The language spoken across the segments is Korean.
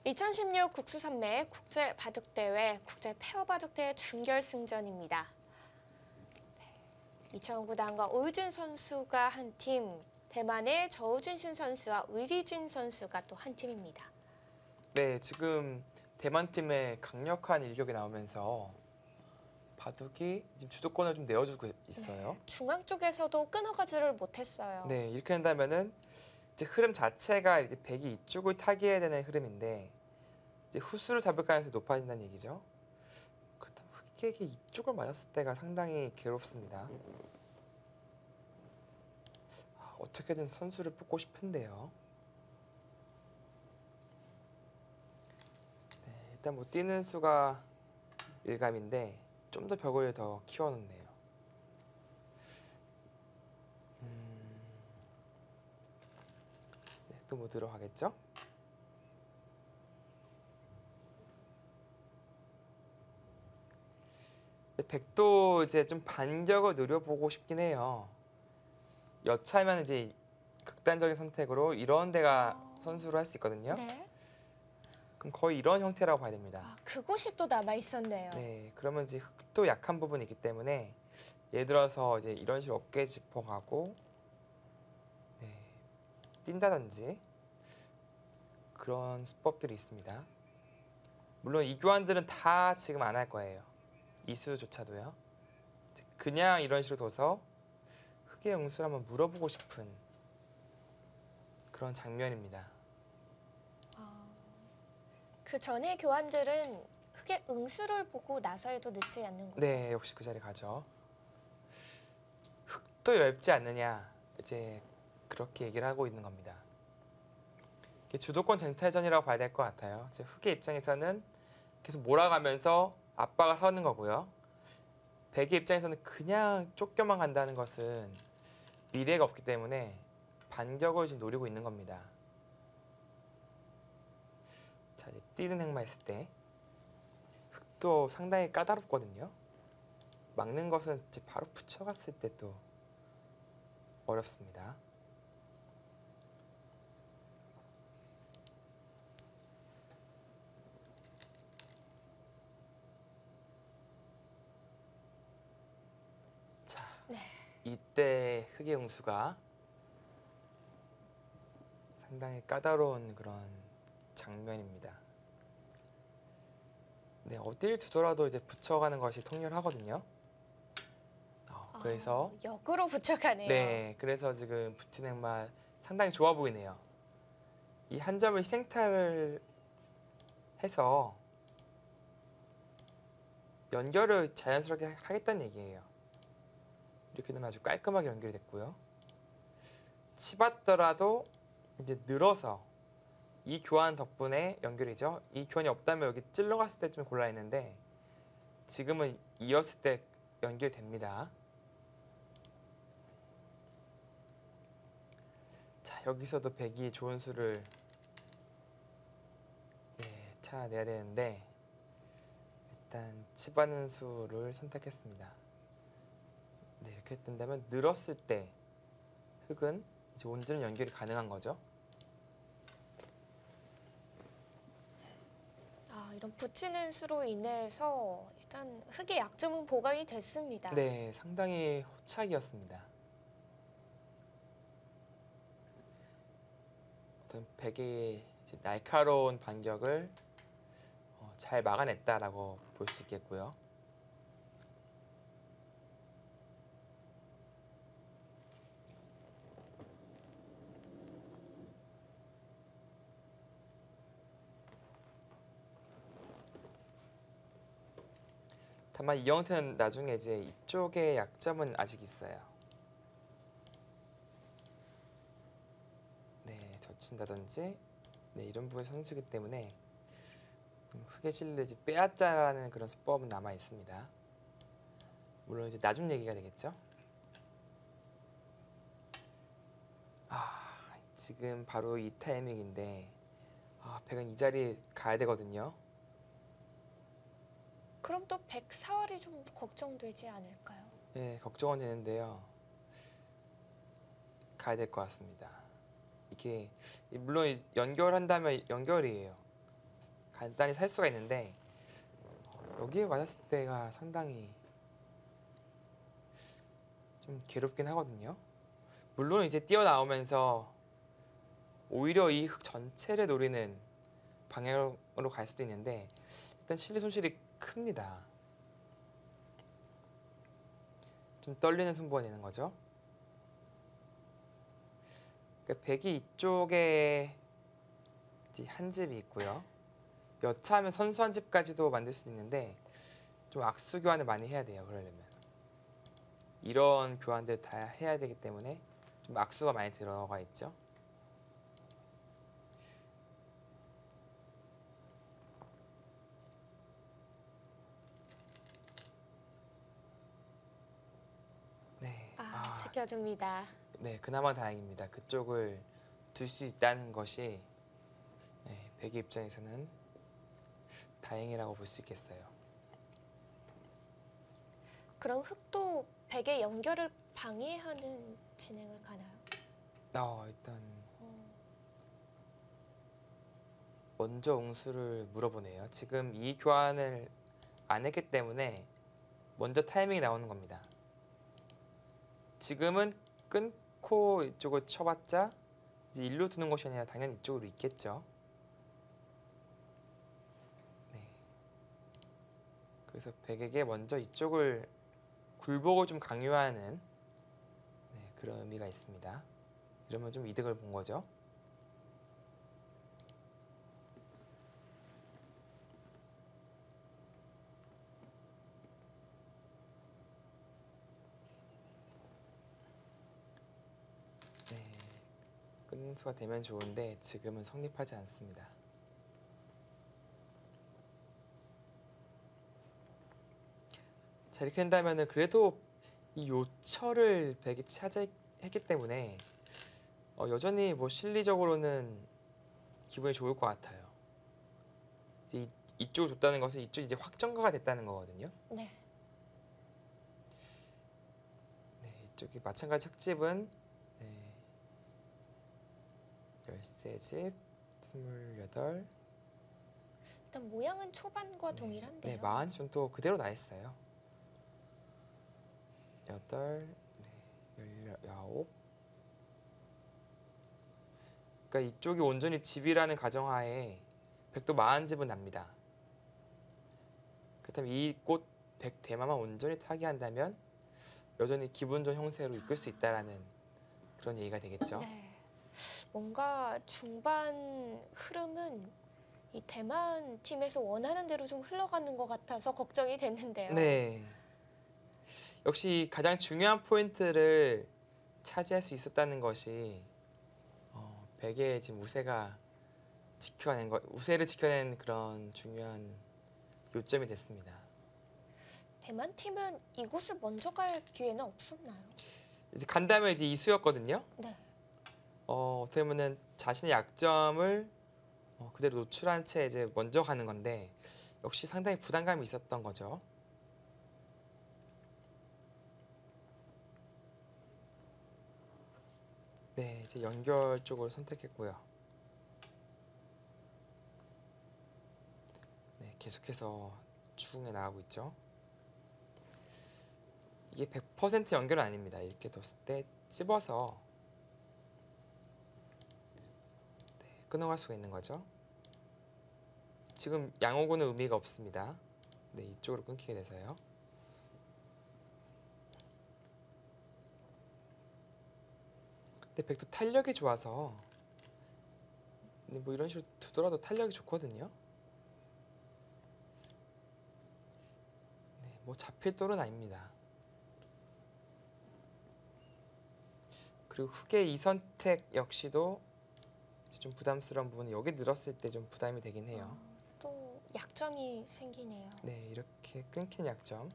2016 국수산매 국제바둑대회 국제페어바둑대회 준결승전입니다. 2,000호 구단과 오유진 선수가 한 팀, 대만의 저우준신 선수와 위리준 선수가 또 한 팀입니다. 네, 지금 대만 팀의 강력한 일격이 나오면서 바둑이 지금 주도권을 좀 내어주고 있어요. 네, 중앙 쪽에서도 끊어가지를 못했어요. 네, 이렇게 된다면은 이제 흐름 자체가 이제 백이 이쪽을 타개해야 되는 흐름인데 이제 후수를 잡을 가능성이 높아진다는 얘기죠. 그렇다면 흑에게 이쪽을 맞았을 때가 상당히 괴롭습니다. 어떻게든 선수를 뽑고 싶은데요. 네, 일단 뭐 뛰는 수가 일감인데 좀 더 벽을 더 키워놓네요. 네, 또 뭐 들어가겠죠? 백도 이제 좀 반격을 노려보고 싶긴 해요. 여차하면 이제 극단적인 선택으로 이런 데가 선수로 할 수 있거든요. 네. 그럼 거의 이런 형태라고 봐야 됩니다. 그곳이 또 남아 있었네요. 네, 그러면 이제 흑도 약한 부분이 있기 때문에 예를 들어서 이제 이런 식으로 어깨 짚어가고 네, 뛴다든지 그런 수법들이 있습니다. 물론 이 교환들은 다 지금 안 할 거예요. 이수조차도요. 그냥 이런 식으로 둬서 흑의 응수를 한번 물어보고 싶은 그런 장면입니다. 그 전의 교환들은 흑의 응수를 보고 나서에도 늦지 않는 거죠. 네, 역시 그 자리 가죠. 흑도 얇지 않느냐 이제 그렇게 얘기를 하고 있는 겁니다. 이게 주도권 쟁탈전이라고 봐야 될 것 같아요. 이제 흑의 입장에서는 계속 몰아가면서 압박을 하는 거고요. 백의 입장에서는 그냥 쫓겨만 간다는 것은 미래가 없기 때문에 반격을 지금 노리고 있는 겁니다. 자, 이제 뛰는 행마 했을 때 흑도 상당히 까다롭거든요. 막는 것은 이제 바로 붙여갔을 때 또 어렵습니다. 자, 네. 이때 흑의 응수가 상당히 까다로운 그런 장면입니다. 네, 어딜 두더라도 이제 붙여가는 것이 통렬하거든요. 그래서 역으로 붙여가네요. 네, 그래서 지금 붙인 행마 상당히 좋아 보이네요. 이 한 점을 희생탈을 해서 연결을 자연스럽게 하겠다는 얘기예요. 이렇게 되면 아주 깔끔하게 연결이 됐고요. 치받더라도 이제 늘어서 이 교환 덕분에 연결이죠. 이 교환이 없다면 여기 찔러갔을 때 좀 곤란했는데 지금은 이었을 때 연결됩니다. 자, 여기서도 백이 좋은 수를 찾아내야 되는데 일단 치받는 수를 선택했습니다. 네, 이렇게 된다면 늘었을 때 흑은 이제 온전히 연결이 가능한 거죠. 이런 붙이는 수로 인해서 일단 흑의 약점은 보강이 됐습니다. 네, 상당히 호착이었습니다. 어떤 백의 이제 날카로운 반격을 잘 막아냈다라고 볼 수 있겠고요. 다만 이 형태는 나중에 이제 이쪽의 약점은 아직 있어요. 네, 젖힌다든지 네, 이런 부분의 선수이기 때문에 흑의 실을 빼앗자라는 그런 수법은 남아 있습니다. 물론 이제 나중 얘기가 되겠죠. 지금 바로 이 타이밍인데 백은 이 자리에 가야 되거든요. 그럼 또 백사활이 좀 걱정되지 않을까요? 네, 걱정은 되는데요. 가야 될 것 같습니다. 이게 물론 연결한다면 연결이에요. 간단히 살 수가 있는데 여기에 맞았을 때가 상당히 좀 괴롭긴 하거든요. 물론 이제 뛰어나오면서 오히려 이 흙 전체를 노리는 방향으로 갈 수도 있는데 일단 실리 손실이 큽니다. 좀 떨리는 승부가 되는 거죠. 그러니까 백이 이쪽에 한 집이 있고요. 여차하면 선수 한 집까지도 만들 수 있는데 좀 악수 교환을 많이 해야 돼요. 그러려면 이런 교환들 다 해야 되기 때문에 좀 악수가 많이 들어가 있죠. 네, 지켜줍니다. 네, 그나마 다행입니다. 그쪽을 둘 수 있다는 것이 네, 백의 입장에서는 다행이라고 볼 수 있겠어요. 그럼 흙도 백의 연결을 방해하는 진행을 가나요? 일단 먼저 웅수를 물어보네요. 지금 이 교환을 안 했기 때문에 먼저 타이밍이 나오는 겁니다. 지금은 끊고 이쪽을 쳐봤자 이제 일로 두는 것이 아니라 당연히 이쪽으로 있겠죠. 네. 그래서 백에게 먼저 이쪽을 굴복을 좀 강요하는 네, 그런 의미가 있습니다. 이러면 좀 이득을 본 거죠. 네, 끊는 수가 되면 좋은데 지금은 성립하지 않습니다. 자, 이렇게 한다면은 그래도 이 요철을 백이 차지했기 때문에 여전히 뭐 실리적으로는 기분이 좋을 것 같아요. 이제 이쪽을 줬다는 것은 이쪽이 이제 확정가가 됐다는 거거든요. 네. 네, 이쪽이 마찬가지 흙집은 네, 13집, 28. 일단 모양은 초반과 동일한데요. 네, 40집 정도 그대로 나 있어요. 8, 네, 19. 그러니까 이쪽이 온전히 집이라는 가정하에 백도 40집은 납니다. 그렇다면 이꽃 백 대마만 온전히 타개한다면 여전히 기분 좋은 형세로 이끌 수 있다라는 그런 얘기가 되겠죠. 네. 뭔가 중반 흐름은 이 대만 팀에서 원하는 대로 좀 흘러가는 것 같아서 걱정이 됐는데요. 네. 역시 가장 중요한 포인트를 차지할 수 있었다는 것이 백의 지금 우세를 지켜낸 그런 중요한 요점이 됐습니다. 대만 팀은 이곳을 먼저 갈 기회는 없었나요? 이제 간다면 이제 이수였거든요. 네. 어떻게 보면은 자신의 약점을 그대로 노출한 채 이제 먼저 가는 건데 역시 상당히 부담감이 있었던 거죠. 네, 이제 연결 쪽을 선택했고요. 네, 계속해서 추궁해 나가고 있죠. 이게 100% 연결은 아닙니다. 이렇게 뒀을 때 찝어서 네, 끊어갈 수가 있는 거죠. 지금 양호고는 의미가 없습니다. 네, 이쪽으로 끊기게 돼서요. 근데 백도 탄력이 좋아서 근데 뭐 이런 식으로 두더라도 탄력이 좋거든요. 네, 뭐 잡힐 돌은 아닙니다. 그리고 흑의 이 선택 역시도 이제 좀 부담스러운 부분이 여기 늘었을 때 좀 부담이 되긴 해요. 또 약점이 생기네요. 네, 이렇게 끊긴 약점.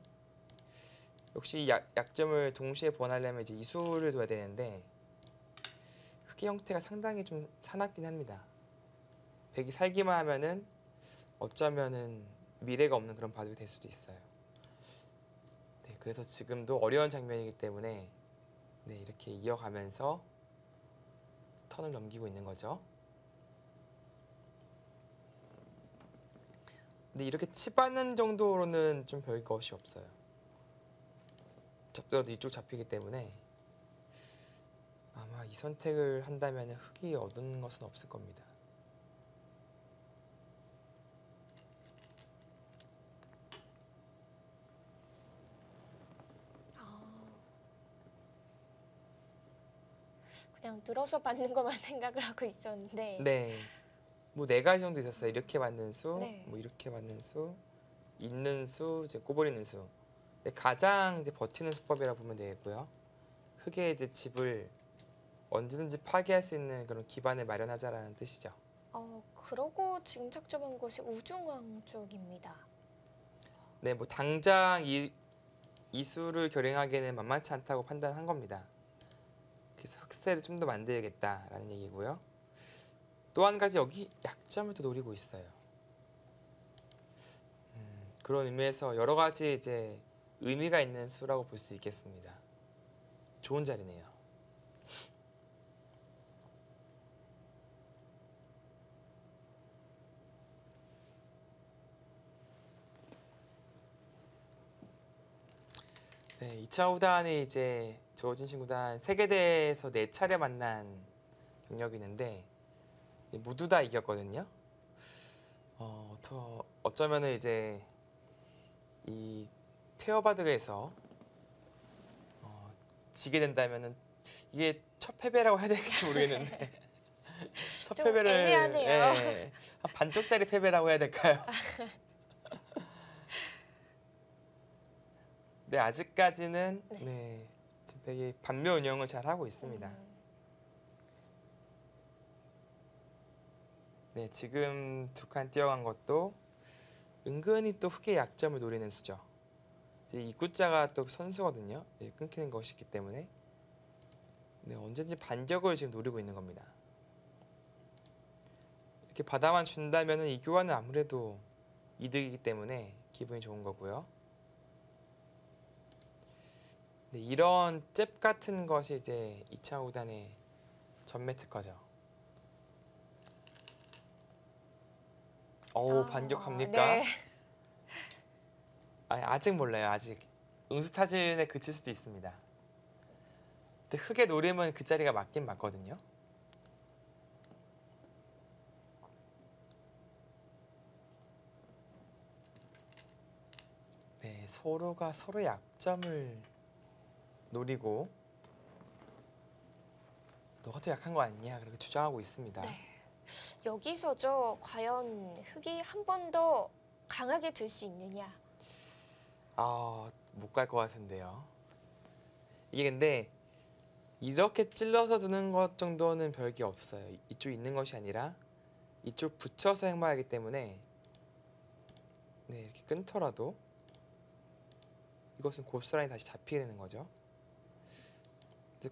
역시 약점을 동시에 보완하려면 이제 이수를 둬야 되는데 흑의 형태가 상당히 좀 사납긴 합니다. 백이 살기만 하면은 어쩌면은 미래가 없는 그런 바둑이 될 수도 있어요. 네, 그래서 지금도 어려운 장면이기 때문에 네, 이렇게 이어가면서 턴을 넘기고 있는 거죠. 근데 이렇게 치받는 정도로는 좀 별 것이 없어요. 잡더라도 이쪽 잡히기 때문에 아마 이 선택을 한다면 흑이 얻은 것은 없을 겁니다. 아, 그냥 늘어서 받는 것만 생각을 하고 있었는데. 네. 뭐 네 가지 정도 있었어요. 이렇게 받는 수, 네. 뭐 이렇게 받는 수, 있는 수, 이제 꼬부리는 수. 근데 가장 이제 버티는 수법이라고 보면 되겠고요. 흑의 이제 집을 언제든지 파괴할 수 있는 그런 기반을 마련하자라는 뜻이죠. 그러고 지금 착점한 곳이 우중왕 쪽입니다. 네, 뭐 당장 이 수를 결행하기에는 만만치 않다고 판단한 겁니다. 그래서 흑세를 좀 더 만들겠다라는 얘기고요. 또 한 가지 여기 약점을 또 노리고 있어요. 그런 의미에서 여러 가지 이제 의미가 있는 수라고 볼 수 있겠습니다. 좋은 자리네요. 네, 2차 구단이 이제 조진신 구단 세계대회에서 4차례 만난 경력이 있는데 모두 다 이겼거든요. 어쩌면은 이제 이 페어바드에서 지게 된다면은 이게 첫 패배라고 해야 될지 모르겠는데 첫 좀 패배를 애매하네요. 예, 한 반쪽짜리 패배라고 해야 될까요? 네, 아직까지는 네. 네, 지금 되게 반면 운영을 잘 하고 있습니다. 네, 지금 두 칸 뛰어간 것도 은근히 또 흑의 약점을 노리는 수죠. 이제 입구자가 또 선수거든요. 네, 끊기는 것이 있기 때문에 네, 언제든지 반격을 지금 노리고 있는 겁니다. 이렇게 받아만 준다면은 이 교환은 아무래도 이득이기 때문에 기분이 좋은 거고요. 네, 이런 잽 같은 것이 이제 2차 구단의 전매 특허죠. 반격합니까? 네. 아직 몰라요. 아직 응수타진에 그칠 수도 있습니다. 근데 흑의 노림은 그 자리가 맞긴 맞거든요. 네, 서로가 서로의 약점을 노리고 너가 더 약한 거 아니냐 그렇게 주장하고 있습니다. 네. 여기서죠. 과연 흑이 한 번 더 강하게 들 수 있느냐. 못 갈 것 같은데요. 이게 근데 이렇게 찔러서 두는 것 정도는 별게 없어요. 이쪽 있는 것이 아니라 이쪽 붙여서 행마하기 때문에 네, 이렇게 끊더라도 이것은 고스란히 다시 잡히게 되는 거죠.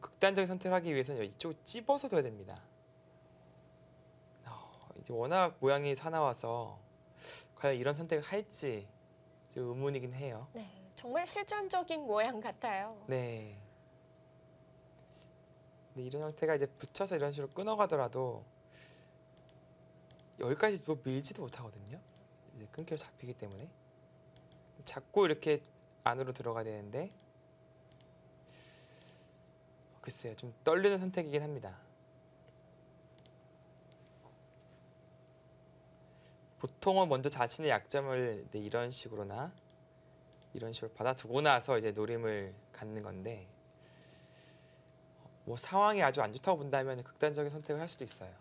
극단적인 선택을 하기 위해서는 이쪽을 찝어서 둬야 됩니다. 이제 워낙 모양이 사나워서 과연 이런 선택을 할지 좀 의문이긴 해요. 네, 정말 실전적인 모양 같아요. 네. 근데 이런 형태가 이제 붙여서 이런 식으로 끊어가더라도 여기까지 뭐 밀지도 못하거든요. 이제 끊겨 잡히기 때문에 자꾸 이렇게 안으로 들어가야 되는데 글쎄요, 좀 떨리는 선택이긴 합니다. 보통은 먼저 자신의 약점을 이런 식으로나 이런 식으로 받아두고 나서 이제 노림을 갖는 건데 뭐 상황이 아주 안 좋다고 본다면 극단적인 선택을 할 수도 있어요.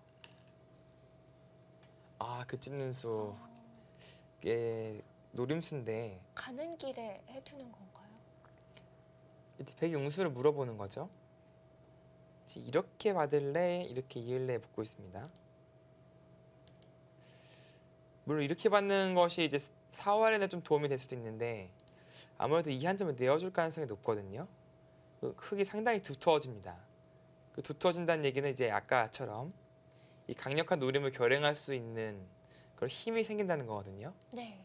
그 찝는 수 이게 노림수인데 가는 길에 해두는 건가요? 이제 백용수를 물어보는 거죠. 이렇게 받을래? 이렇게 이을래? 묻고 있습니다. 물론 이렇게 받는 것이 이제 사활에는 좀 도움이 될 수도 있는데 아무래도 이 한 점을 내어줄 가능성이 높거든요. 흙이 상당히 두터워집니다. 그 두터워진다는 얘기는 이제 아까처럼 이 강력한 노림을 결행할 수 있는 그런 힘이 생긴다는 거거든요. 네.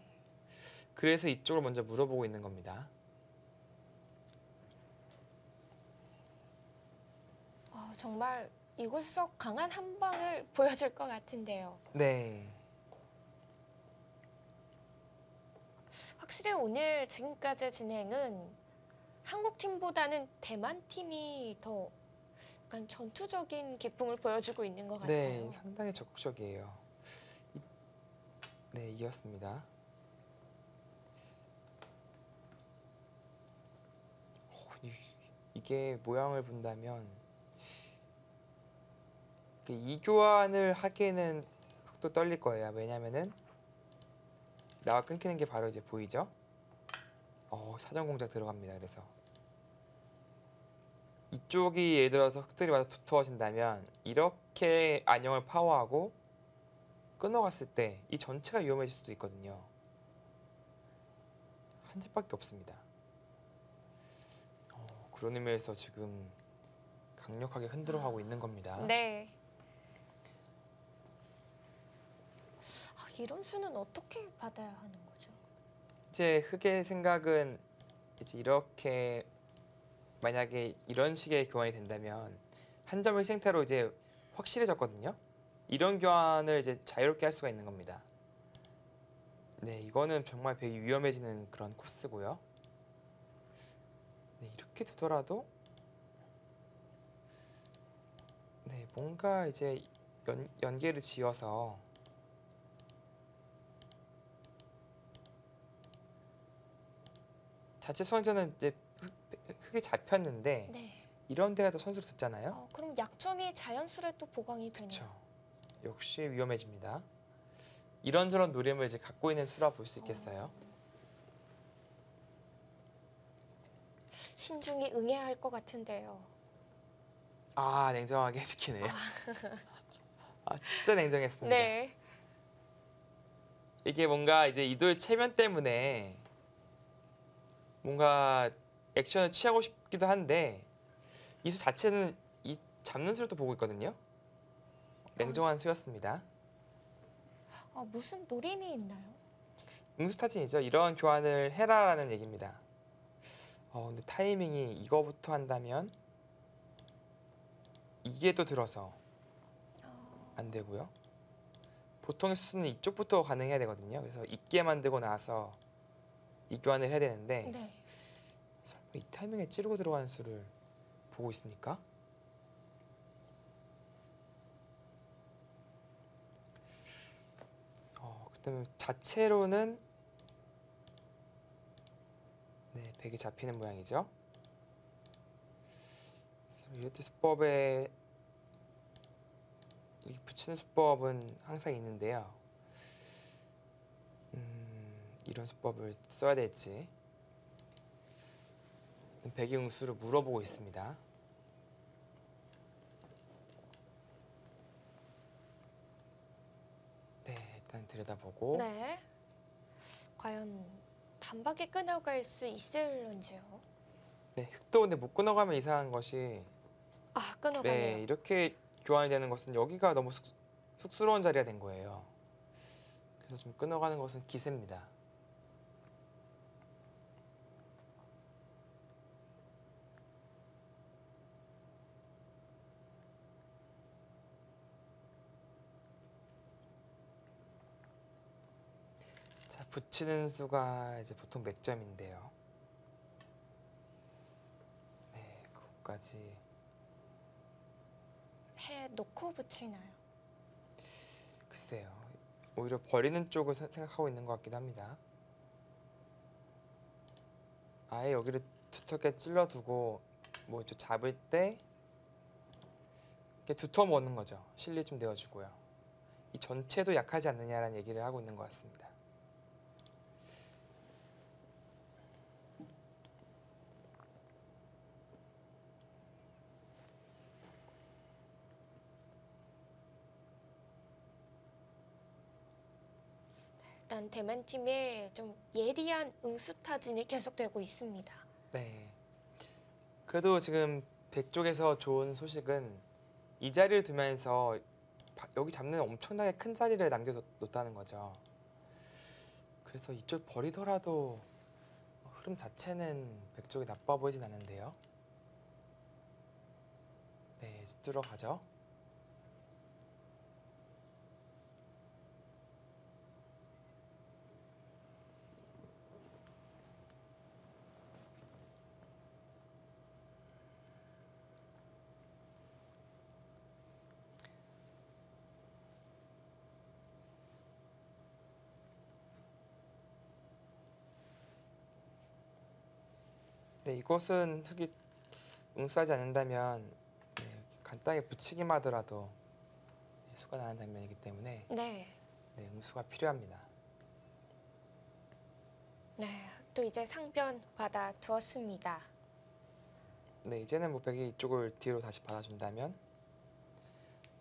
그래서 이쪽을 먼저 물어보고 있는 겁니다. 정말 이곳에서 강한 한 방을 보여줄 것 같은데요. 네. 확실히 오늘 지금까지 진행은 한국 팀보다는 대만 팀이 더 약간 전투적인 기풍을 보여주고 있는 것 같아요. 네, 상당히 적극적이에요. 네, 이었습니다. 이게 모양을 본다면 이 교환을 하기에는 또 떨릴 거예요. 왜냐면은 나와 끊기는 게 바로 이제 보이죠? 사전 공작 들어갑니다. 그래서 이쪽이 예를 들어서 흑돌이 와서 두터워진다면 이렇게 안형을 파워하고 끊어갔을 때 이 전체가 위험해질 수도 있거든요. 한 집밖에 없습니다. 그런 의미에서 지금 강력하게 흔들어가고 있는 겁니다. 네. 이런 수는 어떻게 받아야 하는 거죠? 이제 흑의 생각은 이제 이렇게 만약에 이런 식의 교환이 된다면 한 점 희생타로 이제 확실해졌거든요. 이런 교환을 이제 자유롭게 할 수가 있는 겁니다. 네, 이거는 정말 되게 위험해지는 그런 코스고요. 네, 이렇게 두더라도 네, 뭔가 이제 연계를 지어서 자체 수강자는 이제 흑이 잡혔는데 네. 이런 데가 더 선수로 듣잖아요. 그럼 약점이 자연스레 또 보강이 되네요. 그렇죠. 역시 위험해집니다. 이런저런 노림을 이제 갖고 있는 수라 볼 수 있겠어요. 신중히 응해야 할 것 같은데요. 냉정하게 지키네요. 진짜 냉정했습니다. 네. 이게 뭔가 이제 이도의 체면 때문에 뭔가 액션을 취하고 싶기도 한데 이 수 자체는 이 잡는 수를 또 보고 있거든요. 냉정한 수였습니다. 무슨 노림이 있나요? 응수타진이죠. 이런 교환을 해라라는 얘기입니다. 근데 타이밍이 이거부터 한다면 이게 또 들어서 안 되고요. 보통의 수는 이쪽부터 가능해야 되거든요. 그래서 있게 만들고 나서 이 교환을 해야 되는데 네. 설마 이 타이밍에 찌르고 들어가는 수를 보고 있습니까? 그다음에 자체로는 네, 100이 잡히는 모양이죠. 이렇게 수법에 이 붙이는 수법은 항상 있는데요. 이런 수법을 써야 될지 100의 응수를 물어보고 있습니다. 네, 일단 들여다보고 네. 과연 단박에 끊어갈 수 있을런지요? 네, 흑도 근데 못 끊어가면 이상한 것이 끊어가네요. 네, 이렇게 교환이 되는 것은 여기가 너무 쑥스러운 자리가 된 거예요. 그래서 좀 끊어가는 것은 기세입니다. 자, 붙이는 수가 이제 보통 몇 점인데요. 네, 그것까지 해 놓고 붙이나요? 글쎄요. 오히려 버리는 쪽을 생각하고 있는 것 같기도 합니다. 아예 여기를 두텁게 찔러두고 뭐 좀 잡을 때 이렇게 두터 먹는 거죠. 실리 좀 내어주고요. 이 전체도 약하지 않느냐라는 얘기를 하고 있는 것 같습니다. 일단 대만 팀에 좀 예리한 응수타진이 계속되고 있습니다. 네. 그래도 지금 백쪽에서 좋은 소식은 이 자리를 두면서 여기 잡는 엄청나게 큰 자리를 남겨놓았다는 거죠. 그래서 이쪽 버리더라도 흐름 자체는 백쪽이 나빠 보이진 않는데요. 네, 들어가죠. 네, 이곳은 흙이 응수하지 않는다면 네, 간단하게 붙이기만 하더라도 네, 수가 나는 장면이기 때문에 네. 네, 응수가 필요합니다. 네. 또 이제 상변 받아 두었습니다. 네, 이제는 뭐 백이 이쪽을 뒤로 다시 받아준다면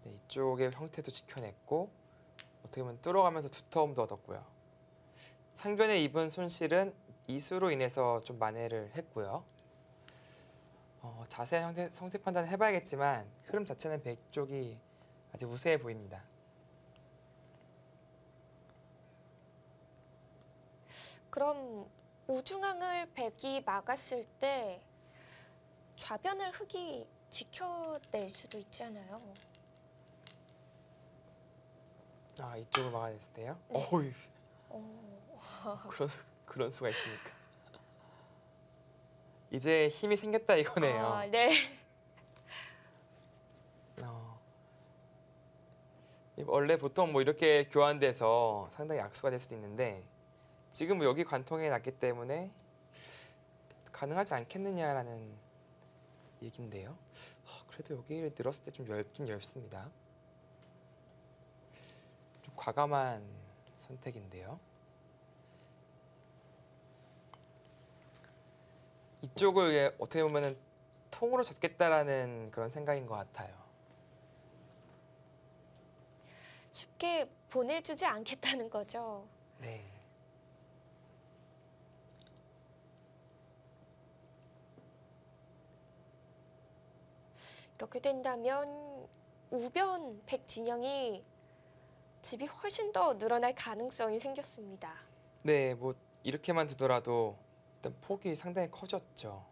네, 이쪽의 형태도 지켜냈고 어떻게 보면 뚫어가면서 두터움도 얻었고요. 상변에 입은 손실은 이수로 인해서 좀 만회를 했고요. 자세한 성세 판단을 해봐야겠지만 흐름 자체는 백 쪽이 아주 우세해 보입니다. 그럼 우중앙을 백이 막았을 때 좌변을 흑이 지켜낼 수도 있잖아요. 아, 이쪽을 막아냈을 때요? 네. 어휴, 어, 그런 수가 있습니까? 이제 힘이 생겼다 이거네요. 아, 네. 어, 원래 보통 뭐 이렇게 교환돼서 상당히 악수가 될 수도 있는데 지금 뭐 여기 관통해 놨기 때문에 가능하지 않겠느냐라는 얘긴데요. 그래도 여기를 늘었을 때 좀 얇긴 얇습니다. 좀 과감한 선택인데요. 이쪽을 어떻게 보면은 통으로 잡겠다라는 그런 생각인 것 같아요. 쉽게 보내주지 않겠다는 거죠. 네. 이렇게 된다면 우변 백 진영이 집이 훨씬 더 늘어날 가능성이 생겼습니다. 네, 뭐 이렇게만 두더라도 일단 폭이 상당히 커졌죠.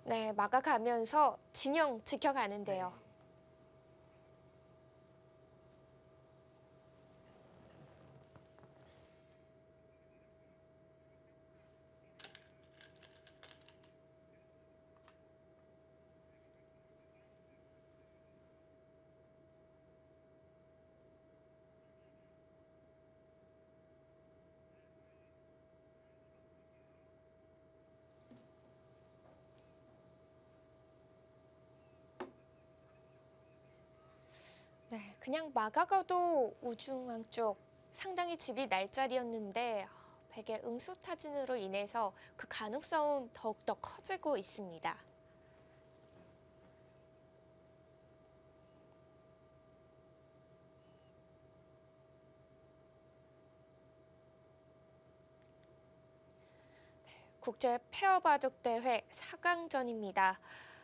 네, 막아가면서 진영 지켜가는데요. 네, 그냥 막아가도 우중앙 쪽 상당히 집이 날 자리였는데 백의 응수타진으로 인해서 그 가능성은 더욱더 커지고 있습니다. 국제 페어바둑 대회 4강전입니다.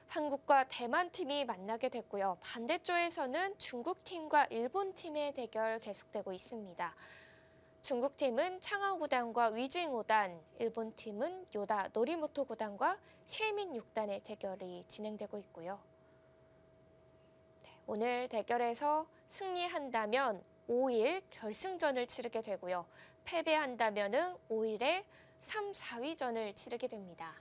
한국과 대만 팀이 만나게 됐고요. 반대쪽에서는 중국 팀과 일본 팀의 대결 계속되고 있습니다. 중국 팀은 창하오 구단과 위징 5단, 일본 팀은 요다 노리모토 구단과 셰이민 6단의 대결이 진행되고 있고요. 네, 오늘 대결에서 승리한다면 5일 결승전을 치르게 되고요. 패배한다면 5일에 3, 4위전을 치르게 됩니다.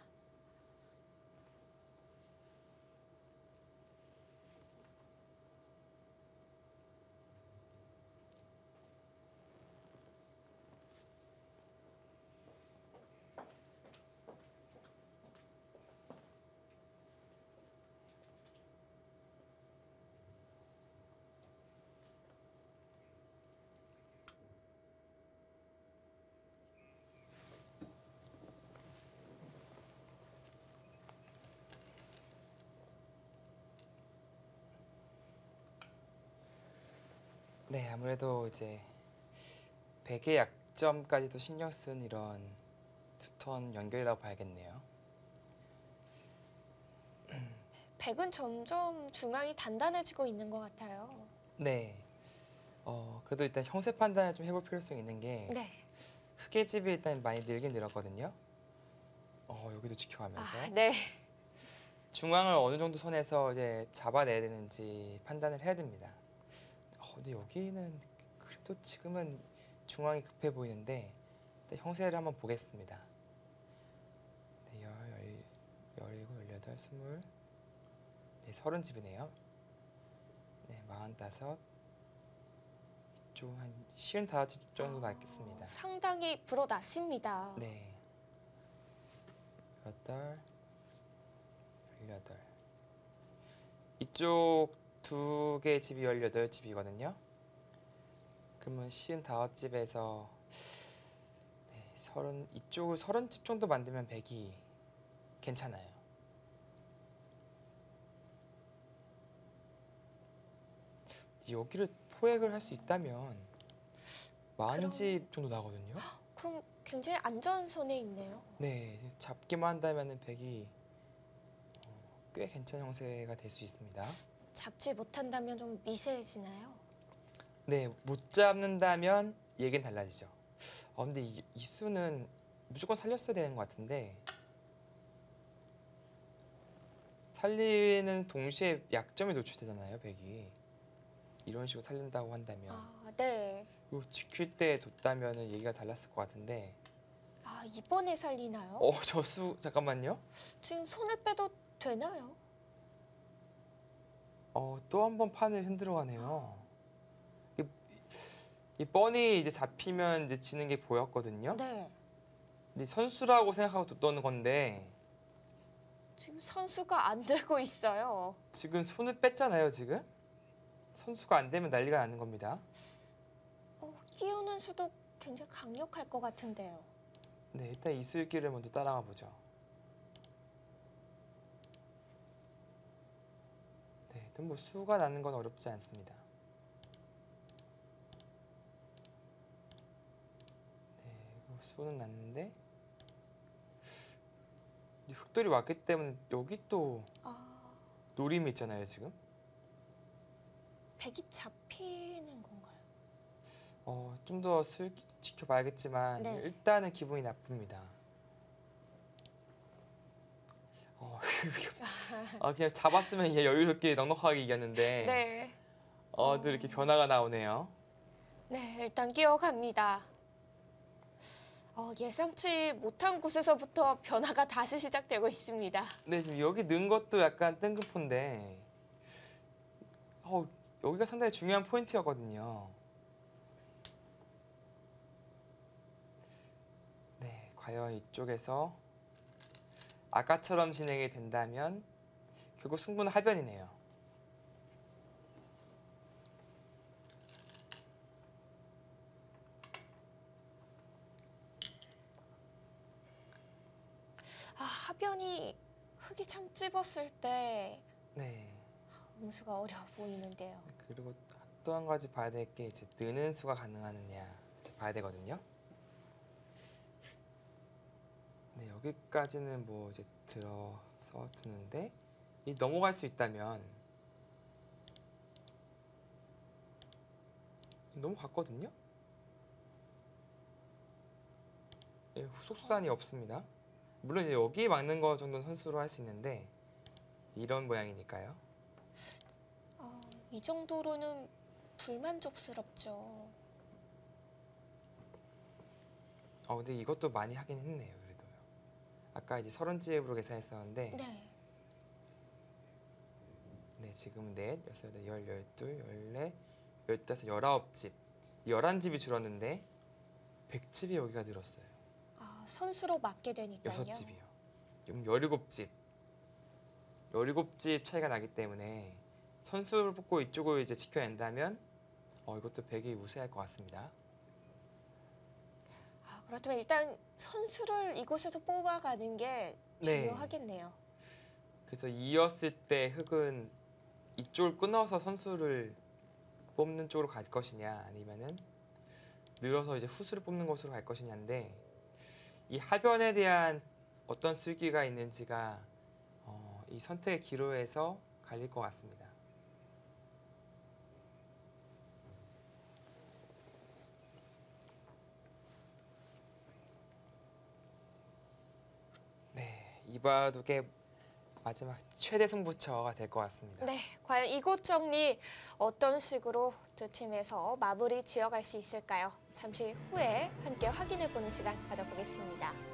네, 아무래도 이제 백의 약점까지도 신경 쓴 이런 두터운 연결이라고 봐야겠네요. 백은 점점 중앙이 단단해지고 있는 것 같아요. 네. 그래도 일단 형세 판단을 좀 해볼 필요성이 있는 게 네. 흑의 집이 일단 많이 늘긴 늘었거든요. 여기도 지켜가면서 네. 중앙을 어느 정도 선에서 이제 잡아내야 되는지 판단을 해야 됩니다. 근데 여기는 그래도 또 지금은 중앙이 급해 보이는데 일단 형세를 한번 보겠습니다. 네, 17, 18, 20, 네, 30집이네요. 네, 45, 이쪽 한 55집 정도 나겠습니다. 상당히 불어났습니다. 네, 8, 18. 이쪽 두 개 집이 18집이거든요. 그러면 55집에서 네, 30, 이쪽을 30집 정도 만들면 100이 괜찮아요. 여기를 포획을 할 수 있다면 40집 정도 나거든요. 그럼 굉장히 안전선에 있네요. 네, 잡기만 한다면 100이 꽤 괜찮은 형세가 될 수 있습니다. 잡지 못한다면 좀 미세해지나요? 네, 못 잡는다면 얘기는 달라지죠. 근데 이 수는 무조건 살렸어야 되는 것 같은데 살리는 동시에 약점이 노출되잖아요, 100이. 이런 식으로 살린다고 한다면 네. 이거 지킬 때 뒀다면 얘기가 달랐을 것 같은데 이번에 살리나요? 저 수 잠깐만요. 지금 손을 빼도 되나요? 또 한 번 판을 흔들어 가네요. 이 뻔히 이제 잡히면 이제 지는 게 보였거든요. 네. 근데 선수라고 생각하고 뒀던 건데 지금 선수가 안 되고 있어요. 지금 손을 뺐잖아요, 지금. 선수가 안 되면 난리가 나는 겁니다. 끼우는 수도 굉장히 강력할 것 같은데요. 네, 일단 이수일기를 먼저 따라가 보죠. 네, 일단 뭐 수가 나는 건 어렵지 않습니다. 네, 수는 났는데 흑돌이 왔기 때문에 여기 또 노림이 있잖아요, 지금. 100이 잡히는 건가요? 좀 더 지켜봐야겠지만 네. 일단은 기분이 나쁩니다. 그냥 잡았으면 이게 여유롭게 넉넉하게 이겼는데 네. 또 이렇게 변화가 나오네요. 네, 일단 끼워갑니다. 예상치 못한 곳에서부터 변화가 다시 시작되고 있습니다. 네, 지금 여기 넣은 것도 약간 뜬금포인데 여기가 상당히 중요한 포인트였거든요. 네, 과연 이쪽에서 아까처럼 진행이 된다면 결국 승부는 하변이네요. 하변이 흙이 참 찝었을 때 네. 응수가 어려워 보이는데요. 그리고 또 한 가지 봐야 될 게 이제 느는 수가 가능하느냐 이제 봐야 되거든요. 네, 여기까지는 뭐 이제 들어서 드는데 이 넘어갈 수 있다면 넘어갔거든요. 예, 후속수단이 없습니다. 물론 이제 여기에 막는 거 정도는 선수로 할 수 있는데 이런 모양이니까요. 이 정도로는 불만족스럽죠. 근데 이것도 많이 하긴 했네요. 그래도요. 아까 이제 30집으로 계산했었는데 네. 네, 지금은 4, 6, 8, 12, 14, 15, 19집 11집이 줄었는데 100집이 여기가 늘었어요. 선수로 맞게 되니까요. 6집이요. 그럼 17집 17집 차이가 나기 때문에 선수를 뽑고 이쪽을 이제 지켜낸다면 이것도 100이 우세할 것 같습니다. 그렇다면 일단 선수를 이곳에서 뽑아가는 게 네. 중요하겠네요. 그래서 이었을 때 흑은 이쪽을 끊어서 선수를 뽑는 쪽으로 갈 것이냐 아니면은 늘어서 이제 후수를 뽑는 것으로 갈 것이냐인데 이 하변에 대한 어떤 술기가 있는지가 이 선택의 기로에서 갈릴 것 같습니다. 네, 이 바둑의 마지막 최대 승부처가 될 것 같습니다. 네, 과연 이곳 정리 어떤 식으로 두 팀에서 마무리 지어갈 수 있을까요? 잠시 후에 함께 확인해보는 시간 가져보겠습니다.